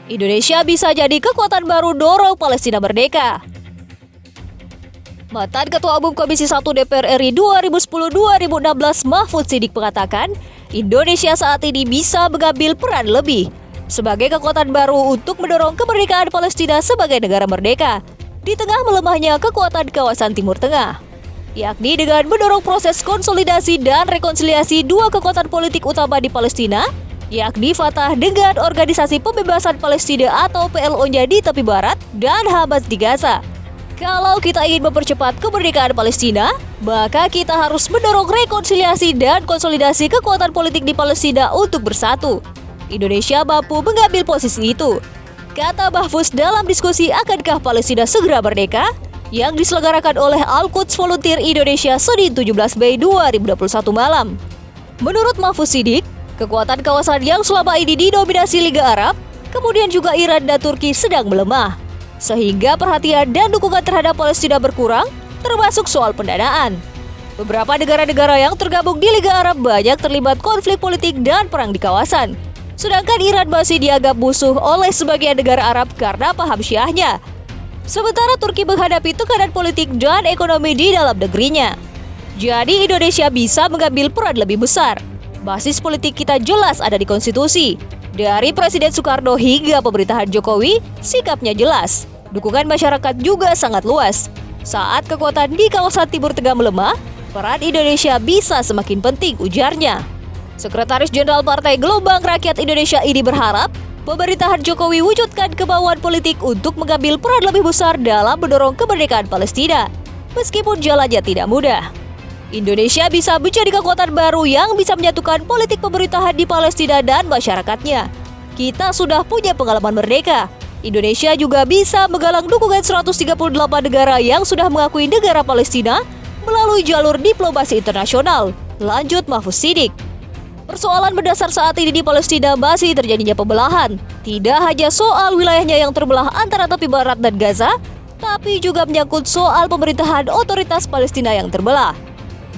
Indonesia bisa jadi kekuatan baru dorong Palestina merdeka. Mantan Ketua Umum Komisi 1 DPR RI 2010-2016 Mahfud Siddiq mengatakan, Indonesia saat ini bisa mengambil peran lebih sebagai kekuatan baru untuk mendorong kemerdekaan Palestina sebagai negara merdeka di tengah melemahnya kekuatan kawasan Timur Tengah, yakni dengan mendorong proses konsolidasi dan rekonsiliasi dua kekuatan politik utama di Palestina, yakni Fatah dengan Organisasi Pembebasan Palestina atau PLO-nya di tepi barat dan Hamas di Gaza. Kalau kita ingin mempercepat kemerdekaan Palestina, maka kita harus mendorong rekonsiliasi dan konsolidasi kekuatan politik di Palestina untuk bersatu. Indonesia mampu mengambil posisi itu, kata Mahfuz dalam diskusi akankah Palestina segera merdeka yang diselenggarakan oleh Al-Quds Volunteer Indonesia Senin 17 Mei 2021 malam. Menurut Mahfuz Siddiq, kekuatan kawasan yang selama ini didominasi Liga Arab, kemudian juga Iran dan Turki sedang melemah, sehingga perhatian dan dukungan terhadap Palestina berkurang, termasuk soal pendanaan. Beberapa negara-negara yang tergabung di Liga Arab banyak terlibat konflik politik dan perang di kawasan, sedangkan Iran masih dianggap musuh oleh sebagian negara Arab karena paham Syiahnya. Sementara Turki menghadapi tekanan politik dan ekonomi di dalam negerinya. Jadi Indonesia bisa mengambil peran lebih besar. Basis politik kita jelas ada di konstitusi. Dari Presiden Soekarno hingga pemerintahan Jokowi, sikapnya jelas. Dukungan masyarakat juga sangat luas. Saat kekuatan di kawasan Timur Tengah melemah, peran Indonesia bisa semakin penting, ujarnya. Sekretaris Jenderal Partai Gelombang Rakyat Indonesia ini berharap pemerintahan Jokowi wujudkan kemauan politik untuk mengambil peran lebih besar dalam mendorong kemerdekaan Palestina, meskipun jalannya tidak mudah. Indonesia bisa menjadi kekuatan baru yang bisa menyatukan politik pemerintahan di Palestina dan masyarakatnya. Kita sudah punya pengalaman merdeka. Indonesia juga bisa menggalang dukungan 138 negara yang sudah mengakui negara Palestina melalui jalur diplomasi internasional, lanjut Mahfuz Siddiq. Persoalan mendasar saat ini di Palestina masih terjadinya pembelahan. Tidak hanya soal wilayahnya yang terbelah antara tepi barat dan Gaza, tapi juga menyangkut soal pemerintahan otoritas Palestina yang terbelah.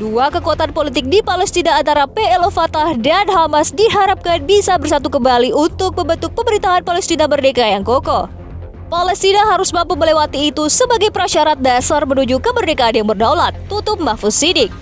Dua kekuatan politik di Palestina antara PLO Fatah dan Hamas diharapkan bisa bersatu kembali untuk membentuk pemerintahan Palestina merdeka yang kokoh. Palestina harus mampu melewati itu sebagai prasyarat dasar menuju kemerdekaan yang berdaulat, tutup Mahfuz Siddiq.